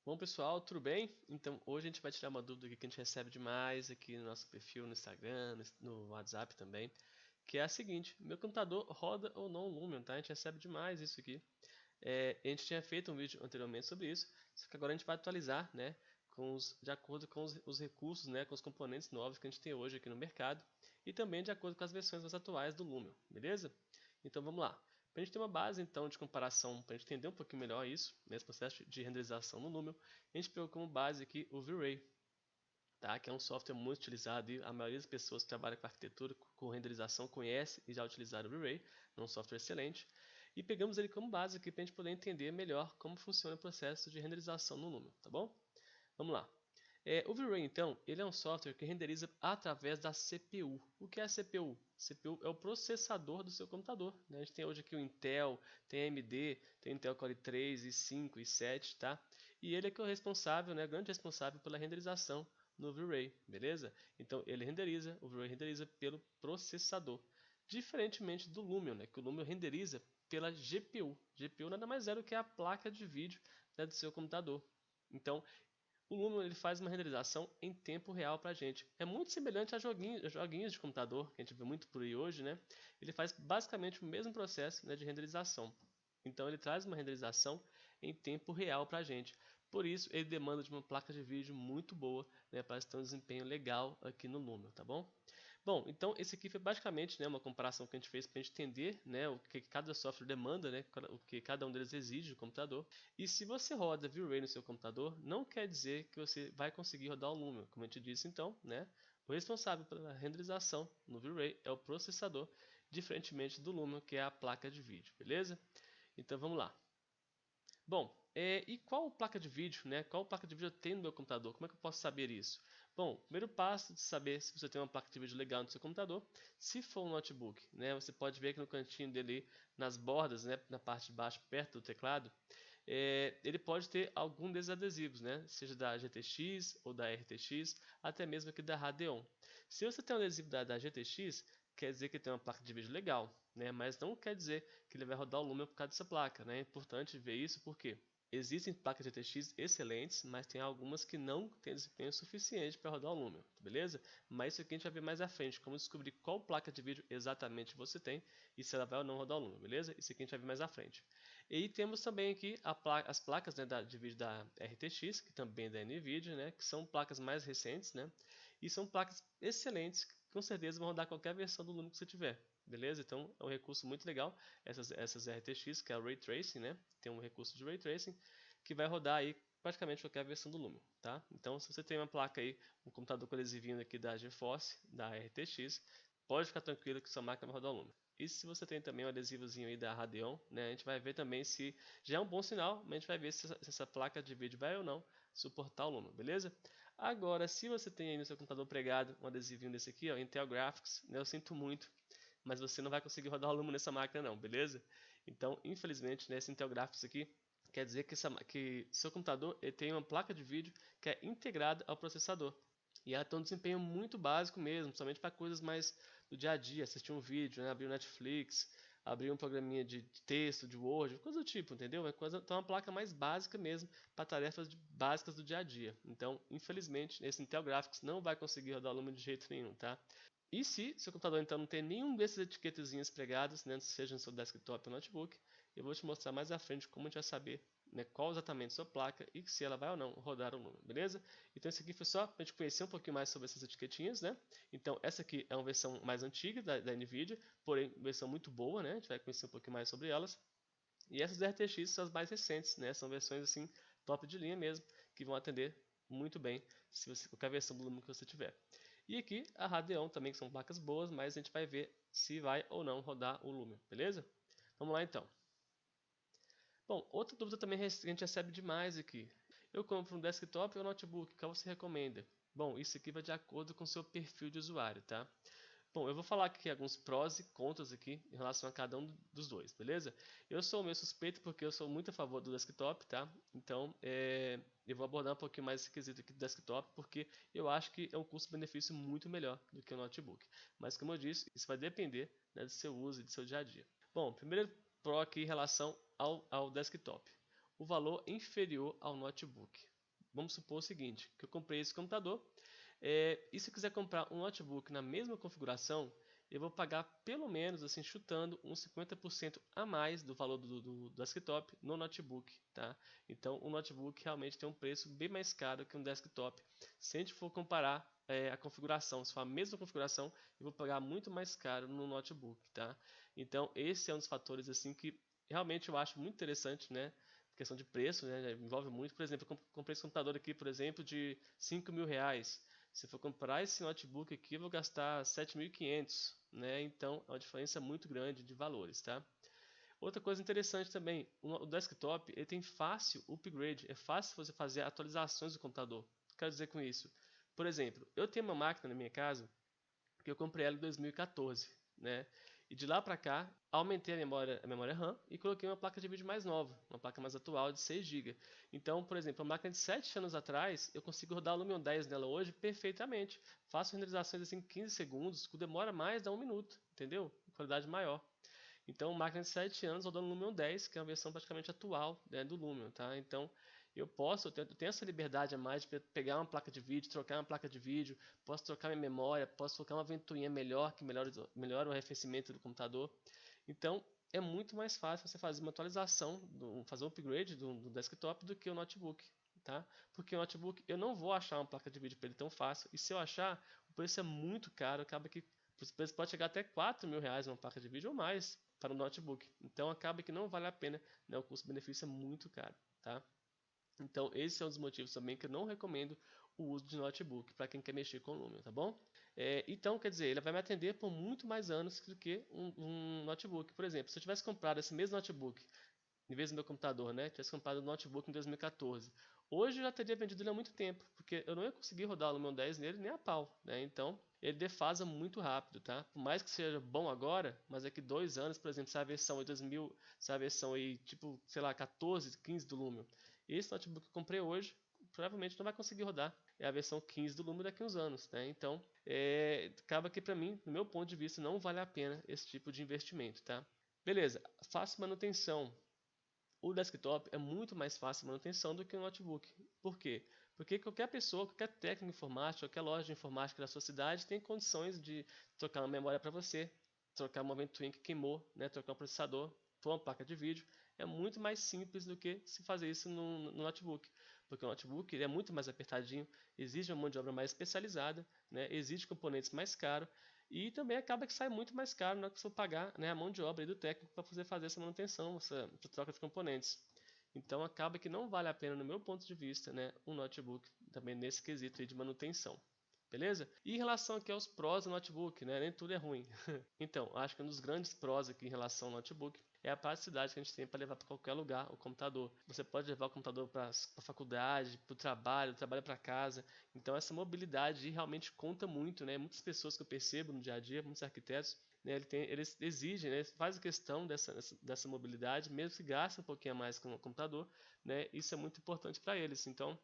Bom pessoal, tudo bem? Então hoje a gente vai tirar uma dúvida aqui que a gente recebe demais aqui no nosso perfil no Instagram, no WhatsApp também, que é a seguinte: meu computador roda ou não o Lumion, tá? A gente recebe demais isso aqui. A gente tinha feito um vídeo anteriormente sobre isso, só que agora a gente vai atualizar, né, de acordo com os recursos, né, com os componentes novos que a gente tem hoje aqui no mercado e também de acordo com as versões mais atuais do Lumion, beleza? Então vamos lá. Para a gente ter uma base então de comparação, para a gente entender um pouquinho melhor isso, nesse processo de renderização no Lumion, a gente pegou como base aqui o V-Ray, tá? Que é um software muito utilizado e a maioria das pessoas que trabalham com arquitetura, com renderização, conhece e já utilizaram o V-Ray, é um software excelente. E pegamos ele como base aqui para a gente poder entender melhor como funciona o processo de renderização no Lumion, tá bom? Vamos lá. O V-Ray, então, ele é um software que renderiza através da CPU. O que é a CPU? CPU é o processador do seu computador, né? A gente tem hoje aqui o Intel, tem a AMD, tem o Intel Core 3, i5, i7, tá? E ele é que é o responsável, né, grande responsável pela renderização no V-Ray, beleza? Então o V-Ray renderiza pelo processador. Diferentemente do Lumion, né, que o Lumion renderiza pela GPU. GPU nada mais é do que a placa de vídeo, né, do seu computador. Então, o Lumion ele faz uma renderização em tempo real para a gente. É muito semelhante a joguinhos de computador, que a gente vê muito por aí hoje, né? Ele faz basicamente o mesmo processo, né, de renderização. Então ele traz uma renderização em tempo real para a gente. Por isso ele demanda de uma placa de vídeo muito boa, né, para ter um desempenho legal aqui no Lumion, tá bom? Bom, então esse aqui foi basicamente, né, uma comparação que a gente fez para a gente entender, né, o que cada software demanda, né, o que cada um deles exige do computador. E se você roda V-Ray no seu computador, não quer dizer que você vai conseguir rodar o Lumion. Como eu te disse então, né, o responsável pela renderização no V-Ray é o processador, diferentemente do Lumion, que é a placa de vídeo, beleza? Então vamos lá. Bom, e qual placa de vídeo, né? Qual placa de vídeo eu tenho no meu computador? Como é que eu posso saber isso? Bom, o primeiro passo de saber se você tem uma placa de vídeo legal no seu computador, se for um notebook, né? Você pode ver que no cantinho dele, nas bordas, né? Na parte de baixo, perto do teclado, ele pode ter algum desses adesivos, né? Seja da GTX ou da RTX, até mesmo aqui da Radeon. Se você tem um adesivo da GTX, quer dizer que tem uma placa de vídeo legal, né? Mas não quer dizer que ele vai rodar o Lumion por causa dessa placa, né? É importante ver isso porque existem placas de GTX excelentes, mas tem algumas que não têm desempenho suficiente para rodar o Lumion, beleza? Mas isso aqui a gente vai ver mais à frente, como descobrir qual placa de vídeo exatamente você tem e se ela vai ou não rodar o Lumion, beleza? Isso aqui a gente vai ver mais à frente. E temos também aqui as placas, né, de vídeo da RTX, que também é da NVIDIA, né, que são placas mais recentes, né? E são placas excelentes, que com certeza vão rodar qualquer versão do Lumion que você tiver. Beleza? Então é um recurso muito legal, essas RTX, que é o Ray Tracing, né? Tem um recurso de Ray Tracing que vai rodar aí praticamente qualquer versão do Lumion, tá? Então se você tem uma placa aí, um computador com adesivinho aqui da GeForce, da RTX, pode ficar tranquilo que sua máquina vai rodar o Lumion. E se você tem também um adesivozinho aí da Radeon, né, a gente vai ver também se já é um bom sinal, mas a gente vai ver se essa placa de vídeo vai ou não suportar o Lumion, beleza? Agora, se você tem aí no seu computador pregado um adesivinho desse aqui, ó, Intel Graphics, né, eu sinto muito, mas você não vai conseguir rodar o Lumion nessa máquina não, beleza? Então, infelizmente, nesse Intel Graphics aqui, quer dizer que seu computador ele tem uma placa de vídeo que é integrada ao processador. E ela tem um desempenho muito básico mesmo, somente para coisas mais do dia a dia, assistir um vídeo, né, abrir o Netflix, abrir um programinha de texto, de Word, coisa do tipo, entendeu? Então é uma placa mais básica mesmo para tarefas básicas do dia a dia. Então, infelizmente, esse Intel Graphics não vai conseguir rodar o Lumion de jeito nenhum, tá? E se seu computador então não tem nenhum desses etiquetezinhas pregadas, né, seja no seu desktop ou notebook, eu vou te mostrar mais à frente como a gente vai saber, né, qual exatamente a sua placa e se ela vai ou não rodar o Lumion, beleza? Então isso aqui foi só para a gente conhecer um pouquinho mais sobre essas etiquetinhas, né? Então essa aqui é uma versão mais antiga da NVIDIA, porém versão muito boa, né? A gente vai conhecer um pouquinho mais sobre elas. E essas RTX são as mais recentes, né? São versões assim top de linha mesmo, que vão atender muito bem se você, qualquer versão do Lumion que você tiver. E aqui a Radeon também, que são placas boas, mas a gente vai ver se vai ou não rodar o Lumion, beleza? Vamos lá então. Bom, outra dúvida também que a gente recebe demais aqui. Eu compro um desktop ou notebook, qual você recomenda? Bom, isso aqui vai de acordo com o seu perfil de usuário, tá? Bom, eu vou falar aqui alguns prós e contras aqui em relação a cada um dos dois, beleza? Eu sou meio suspeito porque eu sou muito a favor do desktop, tá? Então, eu vou abordar um pouquinho mais esse quesito aqui do desktop porque eu acho que é um custo-benefício muito melhor do que o notebook. Mas como eu disse, isso vai depender, né, do seu uso e do seu dia a dia. Bom, primeiro pro aqui em relação ao desktop. O valor inferior ao notebook. vamos supor o seguinte, que eu comprei esse computador, e se eu quiser comprar um notebook na mesma configuração, eu vou pagar pelo menos, assim, chutando, uns 50% a mais do valor do desktop no notebook, tá? Então, o notebook realmente tem um preço bem mais caro que um desktop. Se a gente for comparar a configuração, se for a mesma configuração, eu vou pagar muito mais caro no notebook, tá? Então, esse é um dos fatores, assim, que realmente eu acho muito interessante, né? Questão de preço, né? Envolve muito. Por exemplo, eu comprei esse computador aqui, por exemplo, de R$ 5.000. Se for comprar esse notebook aqui, eu vou gastar 7.500, né? Então, é uma diferença muito grande de valores, tá? Outra coisa interessante também, o desktop ele tem fácil upgrade, é fácil você fazer atualizações do computador. O que eu quero dizer com isso? Por exemplo, eu tenho uma máquina na minha casa que eu comprei ela em 2014, né? E de lá para cá, aumentei a memória RAM e coloquei uma placa de vídeo mais nova, uma placa mais atual de 6 GB. Então, por exemplo, a máquina de 7 anos atrás, eu consigo rodar o Lumion 10 nela hoje perfeitamente. Faço renderizações assim em 15 segundos, que demora mais, dá 1 minuto, entendeu? Qualidade maior. Então, máquina de 7 anos rodando no Lumion 10, que é a versão praticamente atual, né, do Lumion, tá? Então, eu tenho essa liberdade a mais de pegar uma placa de vídeo, trocar uma placa de vídeo, posso trocar minha memória, posso colocar uma ventoinha melhor, que melhora o arrefecimento do computador. Então, é muito mais fácil você fazer uma atualização, fazer um upgrade do desktop do que o notebook, tá? Porque o notebook eu não vou achar uma placa de vídeo para ele tão fácil, e se eu achar, o preço é muito caro, acaba que o preço pode chegar até R$ 4.000 uma placa de vídeo ou mais para o notebook. Então acaba que não vale a pena, né? O custo-benefício é muito caro, tá? Então esse é um dos motivos também que eu não recomendo o uso de notebook para quem quer mexer com o Lumion, tá bom? Então, quer dizer, ele vai me atender por muito mais anos do que um notebook. Por exemplo, se eu tivesse comprado esse mesmo notebook em vez do meu computador, né? Tivesse comprado o notebook em 2014. Hoje eu já teria vendido ele há muito tempo, porque eu não ia conseguir rodar o Lumion 10 nele nem a pau, né? Então ele defasa muito rápido, tá? Por mais que seja bom agora, mas daqui 2 anos, por exemplo, se a versão aí 2000, se a versão aí tipo, sei lá, 14, 15 do Lumion, esse notebook que eu comprei hoje, provavelmente não vai conseguir rodar. É a versão 15 do Lumion daqui a uns anos, né? Então, acaba que para mim, no meu ponto de vista, não vale a pena esse tipo de investimento, tá? Beleza, fácil manutenção. O desktop é muito mais fácil de manutenção do que o notebook. Por quê? Porque qualquer pessoa, qualquer técnico informático, qualquer loja de informática da sua cidade tem condições de trocar uma memória para você, trocar uma ventoinha que queimou, né, trocar um processador, pôr uma placa de vídeo. É muito mais simples do que se fazer isso no notebook. Porque o notebook ele é muito mais apertadinho, exige uma mão de obra mais especializada, né, exige componentes mais caros e também acaba que sai muito mais caro na hora que você pagar, né, a mão de obra do técnico para fazer essa manutenção, essa troca de componentes. Então acaba que não vale a pena, no meu ponto de vista, né, um notebook também nesse quesito aí de manutenção. Beleza? E em relação aqui aos prós do notebook, né? Nem tudo é ruim. Então, acho que um dos grandes prós aqui em relação ao notebook é a praticidade que a gente tem para levar para qualquer lugar o computador. Você pode levar o computador para a faculdade, para o trabalho para casa. Então, essa mobilidade realmente conta muito, né? Muitas pessoas que eu percebo no dia a dia, muitos arquitetos, né, eles exigem, né, fazem questão dessa mobilidade, mesmo que gastem um pouquinho a mais com o computador, né? Isso é muito importante para eles. Então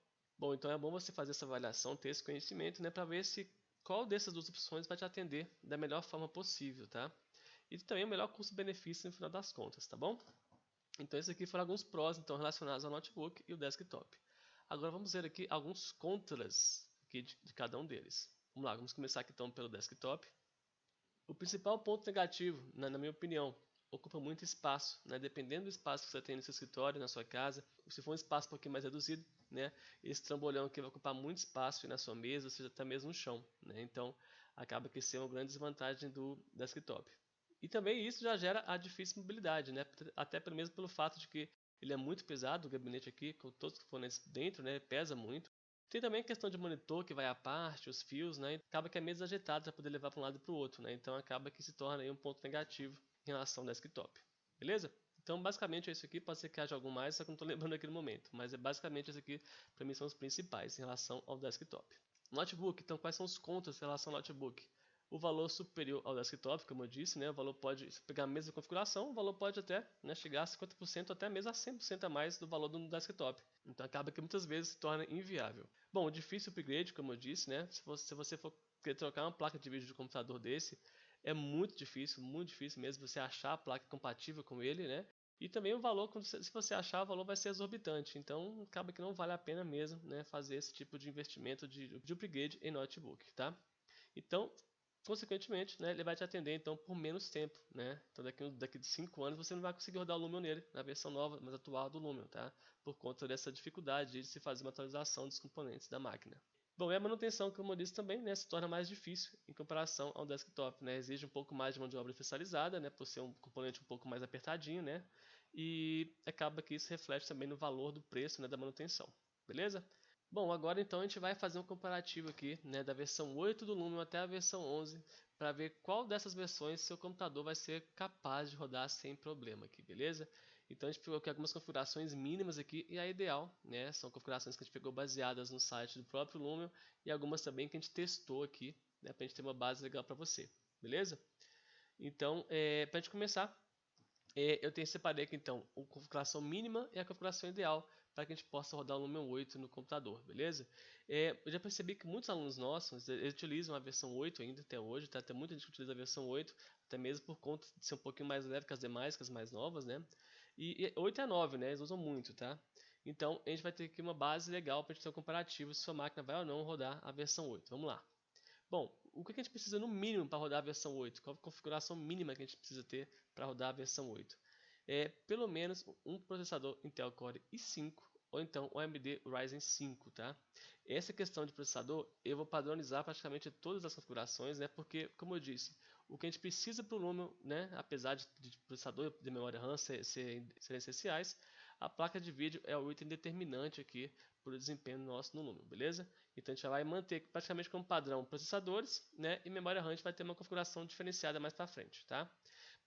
é bom você fazer essa avaliação, ter esse conhecimento, né, para ver se qual dessas duas opções vai te atender da melhor forma possível, tá? E também o melhor custo-benefício no final das contas, tá bom? Então esses aqui foram alguns prós então relacionados ao notebook e o desktop. Agora vamos ver aqui alguns contras aqui de cada um deles. Vamos lá, vamos começar aqui então pelo desktop. O principal ponto negativo, na minha opinião, ocupa muito espaço, né? Dependendo do espaço que você tem no seu escritório, na sua casa, se for um espaço um pouquinho mais reduzido, né? Esse trambolhão aqui vai ocupar muito espaço na sua mesa, ou seja, até mesmo no chão, né? Então, acaba que isso é uma grande desvantagem do desktop. E também isso já gera a difícil mobilidade, né? Até pelo mesmo pelo fato de que ele é muito pesado, o gabinete aqui, com todos os componentes dentro, né? Pesa muito. Tem também a questão de monitor que vai à parte, os fios, né? Acaba que é meio ajeitado para poder levar para um lado e para o outro, né? Então acaba que se torna aí um ponto negativo em relação ao desktop. Beleza? Então basicamente é isso aqui, pode ser que haja algum mais, só que não estou lembrando aqui no momento. Mas é basicamente isso aqui, para mim são os principais em relação ao desktop. Notebook, então quais são os contras em relação ao notebook? O valor superior ao desktop, como eu disse, né? O valor pode, se pegar a mesma configuração, o valor pode até, né, chegar a 50% até mesmo a 100% a mais do valor do desktop. Então acaba que muitas vezes se torna inviável. Bom, o difícil upgrade, como eu disse, né? Se você for querer trocar uma placa de vídeo de computador desse, é muito difícil mesmo você achar a placa compatível com ele, né? E também o valor, se você achar, o valor vai ser exorbitante. Então, acaba que não vale a pena mesmo, né, fazer esse tipo de investimento de upgrade em notebook, tá? Então, consequentemente, né, ele vai te atender então por menos tempo, né? Então, daqui de 5 anos você não vai conseguir rodar o Lumion nele, na versão nova, mais atual do Lumion, tá? Por conta dessa dificuldade de se fazer uma atualização dos componentes da máquina. Bom, e a manutenção, como eu disse também, né, se torna mais difícil em comparação ao desktop, né? Exige um pouco mais de mão de obra especializada, né, por ser um componente um pouco mais apertadinho, né? E acaba que isso reflete também no valor do preço, né, da manutenção. Beleza? Bom, agora então a gente vai fazer um comparativo aqui, né, da versão 8 do Lumion até a versão 11, para ver qual dessas versões seu computador vai ser capaz de rodar sem problema aqui, beleza? Então a gente pegou aqui algumas configurações mínimas aqui e a ideal, né, são configurações que a gente pegou baseadas no site do próprio Lumion e algumas também que a gente testou aqui, né, para a gente ter uma base legal para você, beleza? Então, para a gente começar, eu tenho separei aqui então a configuração mínima e a configuração ideal para que a gente possa rodar o Lumion 8 no computador, beleza? Eu já percebi que muitos alunos nossos eles utilizam a versão 8 ainda até hoje, tá? Tem muita gente que utiliza a versão 8, até mesmo por conta de ser um pouquinho mais leve que as demais, que as mais novas, né? E 8 é 9, né? Eles usam muito, tá? Então a gente vai ter aqui uma base legal para a gente ter um comparativo se sua máquina vai ou não rodar a versão 8. Vamos lá. Bom, o que a gente precisa no mínimo para rodar a versão 8? Qual a configuração mínima que a gente precisa ter para rodar a versão 8? Pelo menos um processador Intel Core i5 ou então o AMD Ryzen 5, tá? Essa questão de processador eu vou padronizar praticamente todas as configurações, né? Porque, como eu disse, o que a gente precisa para o Lumion, né? Apesar de processador de memória RAM serem essenciais, a placa de vídeo é o item determinante aqui para o desempenho nosso no Lumion, beleza? Então a gente vai manter praticamente como padrão processadores, né? E memória RAM a gente vai ter uma configuração diferenciada mais para frente, tá?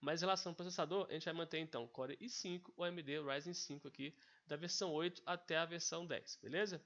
Mas em relação ao processador, a gente vai manter então Core i5 ou AMD Ryzen 5 aqui, da versão 8 até a versão 10, beleza?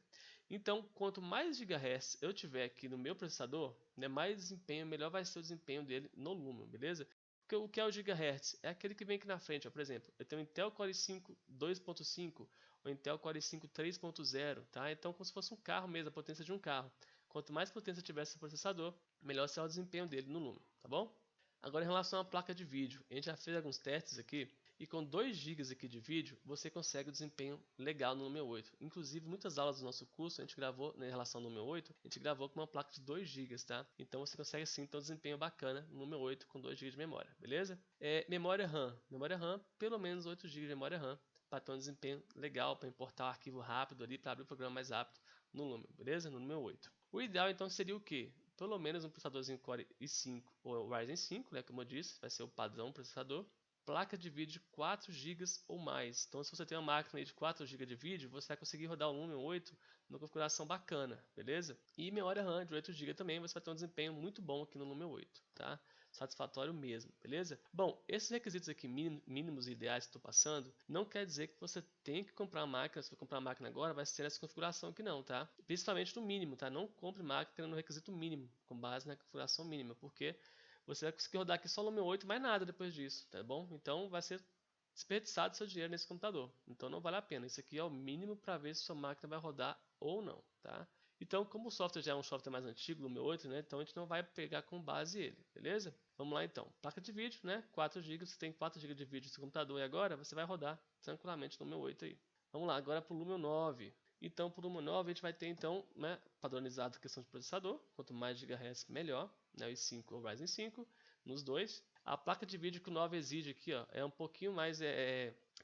Então, quanto mais GHz eu tiver aqui no meu processador, né, mais desempenho, melhor vai ser o desempenho dele no Lumion, beleza? Porque o que é o GHz? É aquele que vem aqui na frente, ó, por exemplo, eu tenho Intel Core i5 2.5 ou Intel Core i5 3.0, tá? Então, como se fosse um carro mesmo, a potência de um carro. Quanto mais potência tiver esse processador, melhor será o desempenho dele no Lumion, tá bom? Agora, em relação à placa de vídeo, a gente já fez alguns testes aqui e com 2 GB aqui de vídeo você consegue um desempenho legal no Lumion 8. Inclusive, muitas aulas do nosso curso a gente gravou, né, em relação ao Lumion 8, a gente gravou com uma placa de 2 GB, tá? Então você consegue sim ter um desempenho bacana no Lumion 8 com 2 GB de memória, beleza? Memória RAM. Memória RAM, pelo menos 8 GB de memória RAM para ter um desempenho legal, para importar o arquivo rápido ali, para abrir o programa mais rápido no Lumion, beleza? No Lumion 8. O ideal então seria o quê? Pelo menos um processadorzinho Core i5 ou Ryzen 5, né, como eu disse, vai ser o padrão processador. Placa de vídeo de 4 GB ou mais. Então, se você tem uma máquina de 4 GB de vídeo, você vai conseguir rodar o Lumion 8 numa configuração bacana, beleza? E memória RAM de 8 GB também, você vai ter um desempenho muito bom aqui no Lumion 8, tá? Satisfatório mesmo, beleza? Bom, esses requisitos aqui mínimos e ideais que estou passando, não quer dizer que você tem que comprar uma máquina. Se for comprar uma máquina agora, vai ser essa configuração aqui não, tá? Principalmente no mínimo, tá? Não compre máquina no requisito mínimo, com base na configuração mínima, porque você vai conseguir rodar aqui só o Lumion 8, mais nada depois disso, tá bom? Então vai ser desperdiçado seu dinheiro nesse computador. Então não vale a pena. Isso aqui é o mínimo para ver se sua máquina vai rodar ou não, tá? Então, como o software já é um software mais antigo, o Lumion 8, né? Então a gente não vai pegar com base ele, beleza? Vamos lá então. Placa de vídeo, né? 4 GB, você tem 4 GB de vídeo no seu computador e agora você vai rodar tranquilamente no Lumion 8 aí. Vamos lá, agora para o Lumion 9. Então, para o Lumion 9 a gente vai ter então, né, padronizado a questão de processador. Quanto mais GHz, melhor, né? O i5 ou o Ryzen 5 nos dois. A placa de vídeo que o 9 exige aqui, ó, é um pouquinho mais,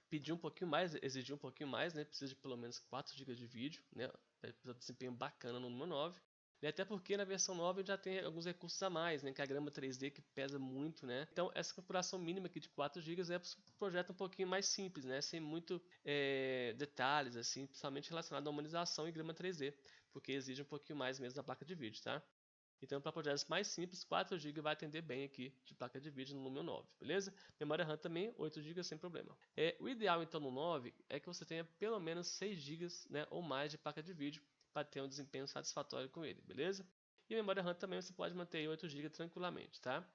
pedir um pouquinho mais, exigir um pouquinho mais, né? Precisa de pelo menos 4 GB de vídeo, né? Para ter um desempenho bacana no Lumion 9. E até porque na versão 9 já tem alguns recursos a mais, né? Que é a grama 3D que pesa muito, né? Então essa configuração mínima aqui de 4 GB é para um projeto um pouquinho mais simples, né? Sem muito detalhes, assim, principalmente relacionado à humanização e grama 3D, porque exige um pouquinho mais mesmo da placa de vídeo, tá? Então, para projetos mais simples, 4 GB vai atender bem aqui de placa de vídeo no Lumion 9, beleza? Memória RAM também, 8 GB sem problema. O ideal, então, no 9 é que você tenha pelo menos 6 GB, né, ou mais de placa de vídeo para ter um desempenho satisfatório com ele, beleza? E a memória RAM também você pode manter em 8 GB tranquilamente, tá?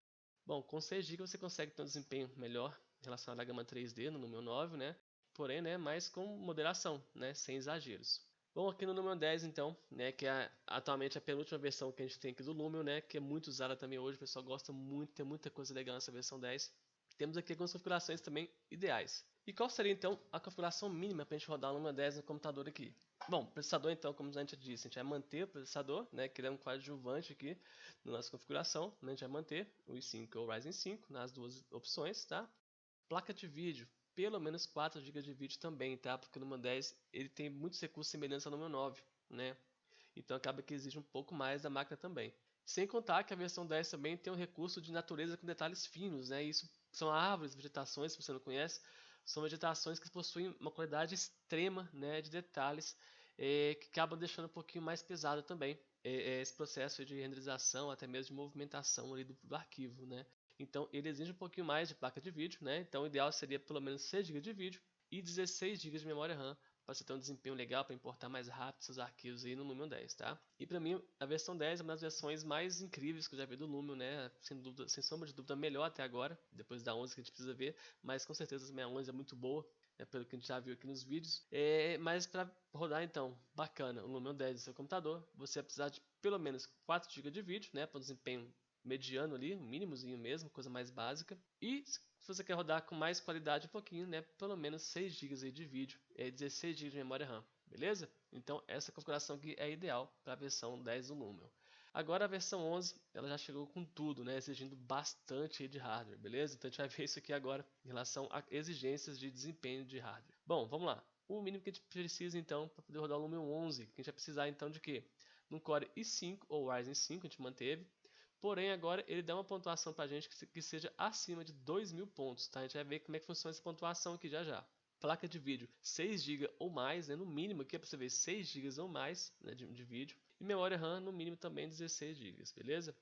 Bom, com 6 GB você consegue ter um desempenho melhor relacionado à gama 3D no Lumion 9, né? Porém, né, mais com moderação, né, sem exageros. Bom, aqui no Lumion 10 então, né, que é atualmente a penúltima versão que a gente tem aqui do Lumion, né, que é muito usada também hoje, o pessoal gosta muito, tem muita coisa legal nessa versão 10. Temos aqui algumas configurações também ideais. E qual seria então a configuração mínima para a gente rodar o Lumion 10 no computador aqui? Bom, processador então, como a gente disse, a gente vai manter o processador, né, que ele é um coadjuvante aqui na nossa configuração, né, a gente vai manter o i5 ou o Ryzen 5 nas duas opções, tá? Placa de vídeo, pelo menos 4 GB de vídeo também, tá? Porque o Lumion 10 ele tem muitos recursos semelhantes ao Lumion 9, né? Então acaba que exige um pouco mais da máquina também. Sem contar que a versão 10 também tem um recurso de natureza com detalhes finos, né? Isso são árvores, vegetações, se você não conhece, são vegetações que possuem uma qualidade extrema, né, de detalhes, que acabam deixando um pouquinho mais pesado também esse processo de renderização, até mesmo de movimentação ali do arquivo, né? Então ele exige um pouquinho mais de placa de vídeo, né? Então o ideal seria pelo menos 6 GB de vídeo e 16 GB de memória RAM para você ter um desempenho legal para importar mais rápido seus arquivos aí no Lumion 10, tá? E para mim a versão 10 é uma das versões mais incríveis que eu já vi do Lumion, né? Sem dúvida, sem sombra de dúvida, melhor até agora, depois da 11 que a gente precisa ver, mas com certeza a minha 11 é muito boa, né? Pelo que a gente já viu aqui nos vídeos. Mas para rodar então, bacana, o Lumion 10 no seu computador, você vai precisar de pelo menos 4 GB de vídeo, né? Para um desempenho mediano ali, um mínimozinho mesmo, coisa mais básica. E se você quer rodar com mais qualidade um pouquinho, né, pelo menos 6 GB aí de vídeo, 16 GB de memória RAM, beleza? Então essa configuração aqui é ideal para a versão 10 do Lumion. Agora a versão 11, ela já chegou com tudo, né, exigindo bastante de hardware, beleza? Então a gente vai ver isso aqui agora em relação a exigências de desempenho de hardware. Bom, vamos lá. O mínimo que a gente precisa então para poder rodar o Lumion 11, que a gente vai precisar então de quê? No Core i5 ou Ryzen 5, a gente manteve. Porém, agora ele dá uma pontuação para a gente que seja acima de 2.000 pontos, tá? A gente vai ver como é que funciona essa pontuação aqui já já. Placa de vídeo 6 GB ou mais, né? No mínimo aqui é para você ver 6 GB ou mais, né, de vídeo. E memória RAM no mínimo também 16 GB, beleza?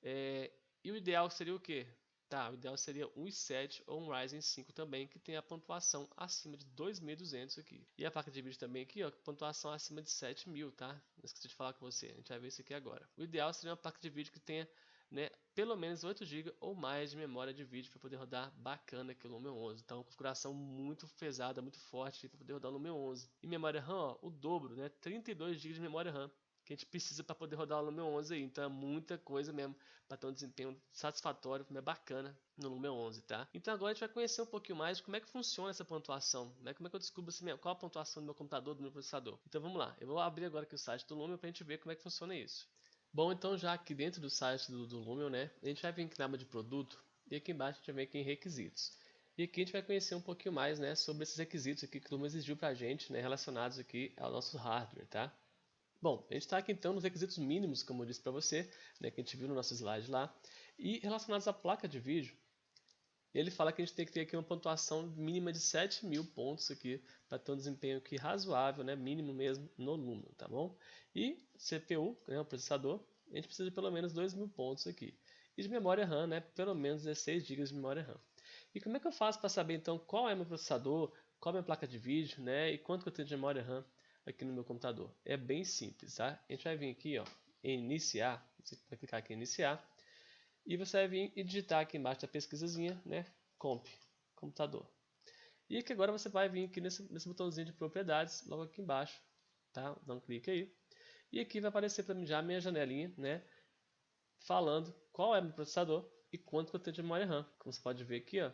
E o ideal seria o quê? Tá, o ideal seria um i7 ou um Ryzen 5 também, que tem a pontuação acima de 2.200 aqui. E a placa de vídeo também aqui, ó, pontuação acima de 7.000, tá? Não esqueci de falar com você, a gente vai ver isso aqui agora. O ideal seria uma placa de vídeo que tenha, né, pelo menos 8 GB ou mais de memória de vídeo para poder rodar bacana aqui o Lumion 11. Então, configuração muito pesada, muito forte para poder rodar o Lumion 11. E memória RAM, ó, o dobro, né? 32 GB de memória RAM que a gente precisa para poder rodar o Lumion 11 aí. Então é muita coisa mesmo para ter um desempenho satisfatório, né, bacana no Lumion 11, tá? Então agora a gente vai conhecer um pouquinho mais de como é que funciona essa pontuação, né? Como é que eu descubro qual a pontuação do meu computador, do meu processador. Então vamos lá, eu vou abrir agora aqui o site do Lumion para a gente ver como é que funciona isso. Bom, então já aqui dentro do site do Lumion, né, a gente vai vir aqui na aba de produto e aqui embaixo a gente vai ver aqui em requisitos. E aqui a gente vai conhecer um pouquinho mais, né, sobre esses requisitos aqui que o Lumion exigiu para a gente, né, relacionados aqui ao nosso hardware, tá? Bom, a gente está aqui então nos requisitos mínimos, como eu disse para você, né, que a gente viu no nosso slide lá, e relacionados à placa de vídeo, ele fala que a gente tem que ter aqui uma pontuação mínima de 7.000 pontos aqui, para ter um desempenho aqui razoável, né, mínimo mesmo, no Lumion, tá bom? E CPU, né, o processador, a gente precisa de pelo menos 2.000 pontos aqui. E de memória RAM, né, pelo menos 16 GB de memória RAM. E como é que eu faço para saber então qual é meu processador, qual é a minha placa de vídeo, né, e quanto que eu tenho de memória RAM aqui no meu computador? É bem simples, tá? A gente vai vir aqui, ó, em iniciar, você vai clicar aqui em iniciar, e você vai vir e digitar aqui embaixo da pesquisazinha, né, computador. E aqui agora você vai vir aqui nesse botãozinho de propriedades, logo aqui embaixo, tá? Dá um clique aí. E aqui vai aparecer para mim já a minha janelinha, né, falando qual é meu processador e quanto que eu tenho de memória RAM. Como você pode ver aqui, ó,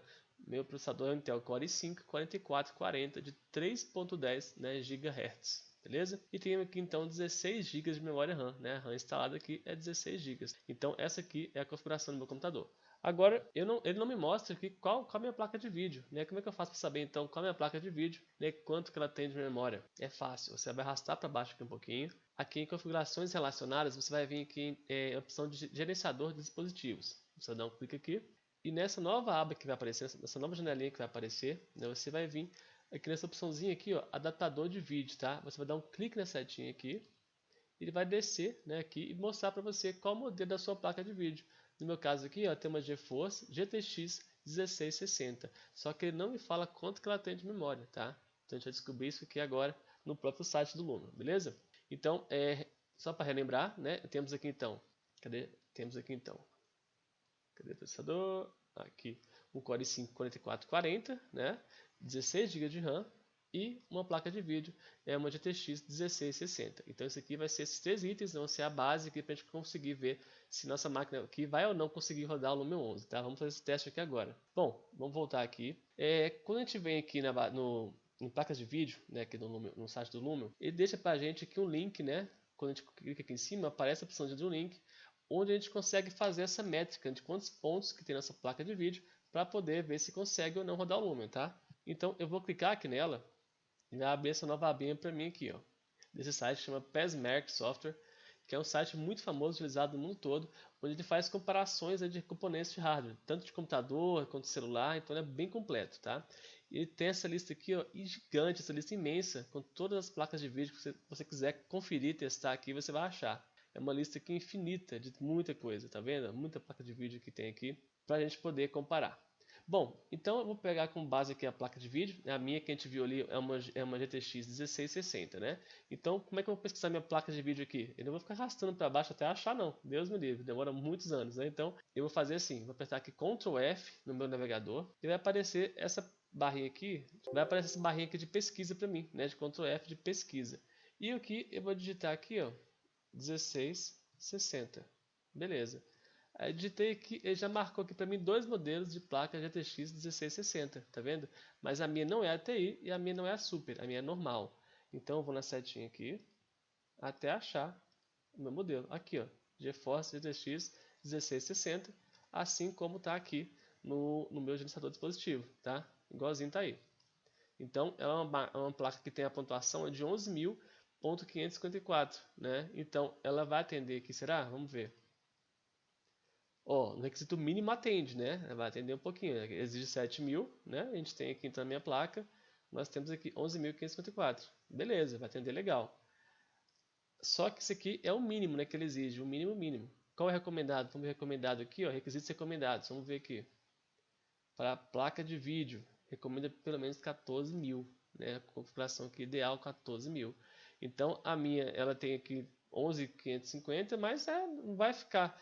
meu processador é um Intel Core i5 4440 de 3.10, né, GHz. Beleza? E tenho aqui então 16 GB de memória RAM, né? A RAM instalada aqui é 16 GB. Então essa aqui é a configuração do meu computador. Agora, ele não me mostra aqui qual é a minha placa de vídeo, né? Como é que eu faço para saber então qual é a minha placa de vídeo, né? Quanto que ela tem de memória? É fácil, você vai arrastar para baixo aqui um pouquinho. Aqui em configurações relacionadas, você vai vir aqui em opção de gerenciador de dispositivos. Você dá um clique aqui e nessa nova aba que vai aparecer, nessa nova janelinha que vai aparecer, né, você vai vir aqui nessa opçãozinha aqui, ó, adaptador de vídeo, tá? Você vai dar um clique nessa setinha aqui, ele vai descer, né, aqui e mostrar para você qual o modelo da sua placa de vídeo. No meu caso aqui, ó, tem uma GeForce GTX 1660, só que ele não me fala quanto que ela tem de memória, tá? Então a gente vai descobrir isso aqui agora no próprio site do Lumion, beleza? Então, só para relembrar, né, temos aqui então, Temos aqui então, cadê o processador? Aqui, um Core i5 4440, né, 16 GB de RAM e uma placa de vídeo, uma GTX 1660. Então, isso aqui vai ser esses três itens, vão ser a base para a gente conseguir ver se nossa máquina aqui vai ou não conseguir rodar o Lumion 11, tá? Vamos fazer esse teste aqui agora. Bom, vamos voltar aqui. Quando a gente vem aqui em placas de vídeo, né, aqui no site do Lumion, ele deixa pra gente aqui um link, né? Quando a gente clica aqui em cima, aparece a opção de um link, onde a gente consegue fazer essa métrica de quantos pontos que tem nessa placa de vídeo, para poder ver se consegue ou não rodar o Lumion, tá? Então eu vou clicar aqui nela e vai abrir essa nova abinha para mim aqui, ó. Desse site chama PassMark Software, que é um site muito famoso, utilizado no mundo todo, onde ele faz comparações de componentes de hardware, tanto de computador quanto de celular, então ele é bem completo, tá? E ele tem essa lista aqui, ó, gigante, essa lista imensa, com todas as placas de vídeo que você quiser conferir, testar aqui, você vai achar. É uma lista aqui infinita de muita coisa, tá vendo? Muita placa de vídeo que tem aqui, para a gente poder comparar. Bom, então eu vou pegar como base aqui a placa de vídeo. A minha que a gente viu ali é uma GTX 1660, né? Então, como é que eu vou pesquisar minha placa de vídeo aqui? Eu não vou ficar arrastando para baixo até achar, não. Deus me livre, demora muitos anos, né? Então, eu vou fazer assim, vou apertar aqui Ctrl F no meu navegador e vai aparecer essa barrinha aqui, de pesquisa para mim, né? De Ctrl F de pesquisa. E aqui eu vou digitar aqui, ó, 1660. Beleza. Aí digitei aqui, ele já marcou aqui para mim dois modelos de placa GTX 1660, tá vendo? Mas a minha não é a TI e a minha não é a Super, a minha é normal. Então eu vou na setinha aqui até achar o meu modelo. Aqui, ó, GeForce GTX 1660, assim como está aqui no meu gerenciador de dispositivo, tá? Igualzinho tá aí. Então ela é uma placa que tem a pontuação de 11.554, né? Então ela vai atender aqui, será? Vamos ver. Ó, no requisito mínimo atende, né? Vai atender um pouquinho, né? Exige 7.000, né? A gente tem aqui então a minha placa, nós temos aqui 11.554. Beleza, vai atender legal. Só que isso aqui é o mínimo, né, que ele exige, o mínimo mínimo. Qual é o recomendado? Vamos ver recomendado aqui, ó, requisitos recomendados. Vamos ver aqui. Para a placa de vídeo, recomenda pelo menos 14.000, né? A configuração aqui ideal 14.000. Então a minha, ela tem aqui 11.550, mas vai ficar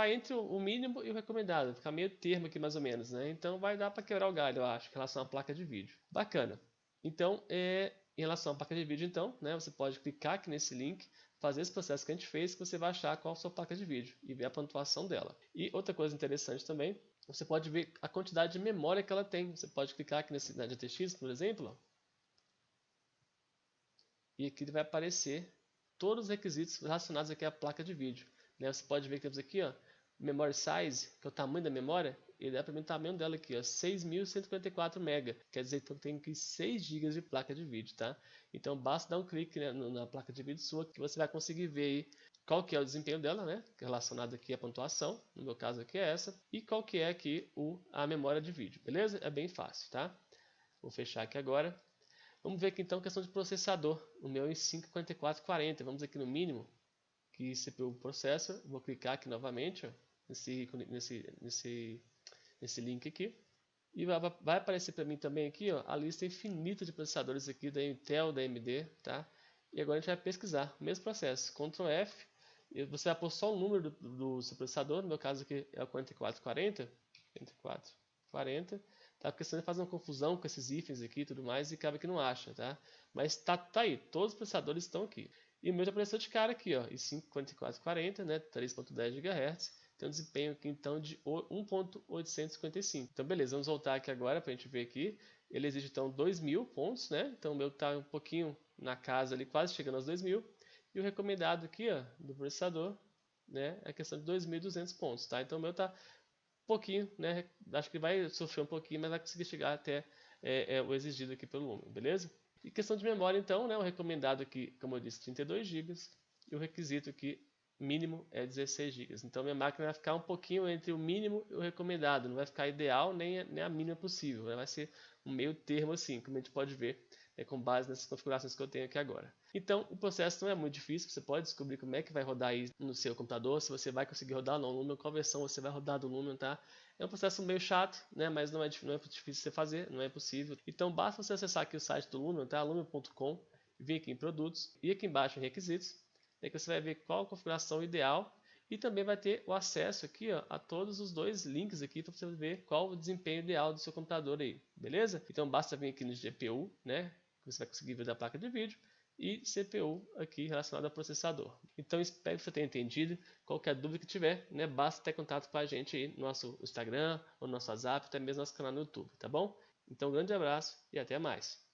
entre o mínimo e o recomendado, vai ficar meio termo aqui mais ou menos, né? Então vai dar para quebrar o galho, eu acho, em relação à placa de vídeo. Bacana. Então, em relação à placa de vídeo, então, né, você pode clicar aqui nesse link, fazer esse processo que a gente fez, que você vai achar qual a sua placa de vídeo e ver a pontuação dela. E outra coisa interessante também, você pode ver a quantidade de memória que ela tem. Você pode clicar aqui na GTX, por exemplo, ó, e aqui vai aparecer todos os requisitos relacionados aqui à placa de vídeo, né? Você pode ver que temos aqui, ó, memory size, que é o tamanho da memória, ele dá para mim o tamanho dela aqui, ó, 6.154 MB. Quer dizer, então tem aqui 6 GB de placa de vídeo, tá? Então basta dar um clique, né, na placa de vídeo sua que você vai conseguir ver aí qual que é o desempenho dela, né? Relacionado aqui à pontuação, no meu caso aqui é essa, e qual que é aqui a memória de vídeo, beleza? É bem fácil, tá? Vou fechar aqui agora. Vamos ver aqui então a questão de processador. O meu é em 54440. Vamos aqui no mínimo, que CPU processor. Vou clicar aqui novamente, ó, nesse link aqui. E vai aparecer para mim também aqui, ó, a lista infinita de processadores aqui da Intel, da AMD, tá? E agora a gente vai pesquisar o mesmo processo, Ctrl F, e você vai pôr só o número do seu processador, no meu caso aqui é o 4440, tá? Porque senão ele faz uma confusão com esses hífens aqui e tudo mais e acaba que não acha, tá? Mas tá aí, todos os processadores estão aqui. E o meu já apareceu de cara aqui, ó, i5 4440, né, 3.10 GHz, tem um desempenho aqui então de 1.855. Então beleza, vamos voltar aqui agora para a gente ver aqui. Ele exige então 2.000 pontos, né? Então o meu está um pouquinho na casa ali, quase chegando aos 2.000. E o recomendado aqui, ó, do processador, né, é a questão de 2.200 pontos, tá? Então o meu está um pouquinho, né? Acho que vai sofrer um pouquinho, mas vai conseguir chegar até o exigido aqui pelo Lumion, beleza? E questão de memória então, né? O recomendado aqui, como eu disse, 32 GB e o requisito aqui mínimo é 16 GB. Então minha máquina vai ficar um pouquinho entre o mínimo e o recomendado, não vai ficar ideal nem a mínima possível, vai ser um meio termo assim, como a gente pode ver, com base nessas configurações que eu tenho aqui agora. Então o processo não é muito difícil, você pode descobrir como é que vai rodar aí no seu computador, se você vai conseguir rodar no Lumion, qual versão você vai rodar do Lumion, tá? É um processo meio chato, né? Mas não é difícil de você fazer, não é possível. Então basta você acessar aqui o site do Lumion, tá? lumion.com, vir aqui em produtos e aqui embaixo em requisitos, é que você vai ver qual a configuração ideal e também vai ter o acesso aqui, ó, a todos os dois links aqui para você ver qual o desempenho ideal do seu computador aí, beleza? Então basta vir aqui no GPU, né, que você vai conseguir ver da placa de vídeo, e CPU aqui relacionado ao processador. Então espero que você tenha entendido. Qualquer dúvida que tiver, né, basta ter contato com a gente aí no nosso Instagram, ou no nosso WhatsApp, até mesmo no nosso canal no YouTube, tá bom? Então, um grande abraço e até mais.